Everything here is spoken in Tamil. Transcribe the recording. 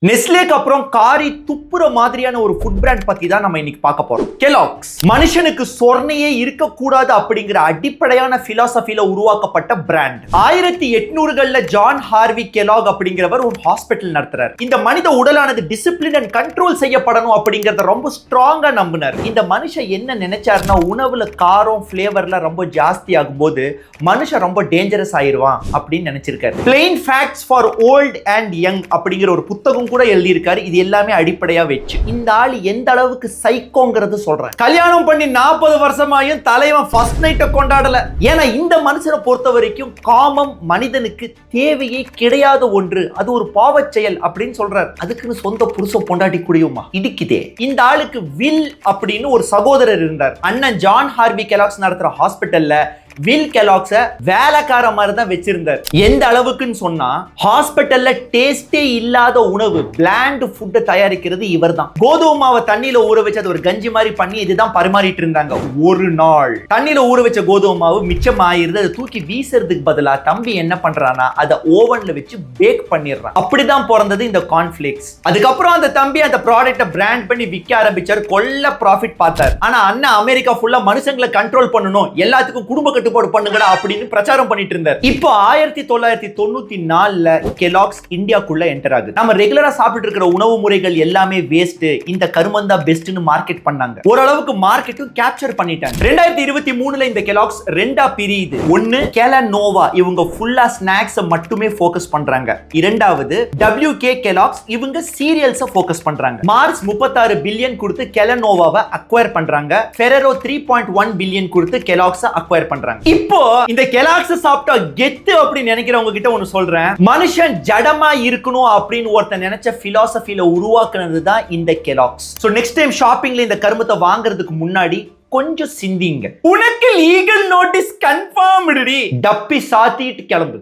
நெஸ்லேக்கு அப்புறம் காரி துப்புற மாதிரியான ஒரு ஃபுட் பிராண்ட் பத்தி தான் நம்ம இன்னைக்கு பார்க்க போறோம். கெலாக்ஸ் மனுஷனுக்கு சொர்ணையே இருக்கக்கூடாது அப்படிங்கிற அடிப்படையான பிலாசபில உருவாக்கப்பட்ட பிராண்ட். 1800களில் ஜான் ஹார்வி கெலாக் அப்படிங்கிறவர் ஒரு ஹாஸ்பிட்டல் நடத்துறார். இந்த மனித உடலானது டிசிப்ளின் அண்ட் கண்ட்ரோல் செய்யப்படணும் அப்படிங்கறத ரொம்ப ஸ்ட்ராங்கா நம்பினார். இந்த மனுஷன் என்ன நினைச்சாருன்னா, உணவுல காரம் பிளேவர்ல ரொம்ப ஜாஸ்தி ஆகும் போது மனுஷன் ரொம்ப டேஞ்சரஸ் ஆயிருவான் அப்படின்னு நினைச்சிருக்காரு. Plain facts for old and young அப்படிங்கிற ஒரு புத்தகம் கூட எழுதியிருக்காரு. இது எல்லாமே அடிப்படையா வச்சு இந்த ஆள் எந்த அளவுக்கு சைக்கோங்கிறது சொல்றேன். கல்யாணம் பண்ணி 40 வருஷமாயும் தலைவன் ஃபர்ஸ்ட் நைட்டை கொண்டாடல. ஏன்னா இந்த மனுஷனை பொறுத்த வரைக்கும் காமம் மனிதனுக்கு தேவையே கிடையாத ஒன்று, அது ஒரு பாவச் செயல் அப்படின்னு சொல்றாரு. அதுக்குன்னு சொந்த புருஷ பொண்டாட்டி கூடியுமா இடிக்குதே. இந்த ஆளுக்கு வில் அப்படின்னு ஒரு சகோதரர் இருந்தார். அண்ணன் ஜான் ஹார்வி கெலாக்ஸ் நடத்துற ஹாஸ்பிட்டல்ல வில் கெலாக்ஸ வேலைக்கார மாதிரி தான் வச்சிருந்தார். எந்த அளவுக்குன்னு சொன்னா, ஹாஸ்பிட்டல்ல டேஸ்டே இல்லாத உணவு பிளாண்ட் ஃபுட் தயாரிக்கிறது இவர் தான். கோதுமை மாவை தண்ணியில ஊற வச்சு அது ஒரு கஞ்சி மாதிரி பண்ணி இதுதான் பரிமாறிட்டு இருந்தாங்க. ஒரு நாள் தண்ணியில ஊற வச்ச கோதுமை மாவு மிச்சம் ஆயிருது. அதை தூக்கி வீசுறதுக்கு பதிலா தம்பி என்ன பண்றானா, அதை ஓவன்ல வச்சு பேக் பண்ணிடுறான். அப்படிதான் பிறந்தது இந்த கார்ன்ஃபிளேக்ஸ். அதுக்கப்புறம் அந்த தம்பி அந்த ப்ராடக்ட்டை பிராண்ட் பண்ணி விற்க ஆரம்பிச்சார். கொல்ல ப்ராஃபிட் பார்த்தார். ஆனா அண்ணன் அமெரிக்கா ஃபுல்லா மனுஷங்களை கண்ட்ரோல் பண்ணணும், எல்லாத்துக்கும் குடும்ப கட்டுப்பாடு பண்ணுங்கடா அப்படின்னு பிரச்சாரம் பண்ணிட்டு இருந்தார். இப்போ 1994ல கெலாக்ஸ் இந்தியாக்குள்ள என்டர் ஆகுது. நம்ம ரெகுலரா சாப்பிட்டு இருக்கிற உணவு முறைகள் எல்லாமே வேஸ்ட், இந்த கருமந்தா பெஸ்ட்னு மார்க்கெட் பண்ணாங்க. ஓரளவுக்கு மார்க்கெட்டும் கேப்சர் பண்ணிட்டாங்க. 2023ல இந்த கெலாக்ஸ் ரெண்டா பிரியுது. ஒன்னு கெலனோவா, இவங்க ஃபுல்லா ஸ்நாக்ஸ் மட்டுமே ஃபோக்கஸ் பண்றாங்க. இரண்டாவது WK கெலாக்ஸ், இவங்க சீரியல்ஸ் ஃபோக்கஸ் பண்றாங்க. மார்ச் 36 பில்லியன் கொடுத்து கெலனோவாவை அக்வயர் பண்றாங்க. ஃபெரரோ 3.1 பில்லியன் கொடுத்து கெலாக்ஸ் அக்வயர் பண்றாங்க. இப்போ இந்த கெலாக்ஸ் சாப்பிட்டா கெத்து அப்படின்னு நினைக்கிறவங்க கிட்ட ஒன்னு சொல்றேன். மனுஷன் ஜடமா இருக்கணும் அப்படின்னு ஒருத்தன் நினைச்ச பிலாசபில உருவாக்குனது தான் இந்த கெலாக்ஸ். சோ நெக்ஸ்ட் டைம் ஷாப்பிங்ல இந்த கருமத்தை வாங்குறதுக்கு முன்னாடி கொஞ்சம் சிந்திங்க. உனக்கு லீகல் நோட்டீஸ் கன்ஃபார்ம்டு, டப்பி சாத்திட்டு கிளம்பு.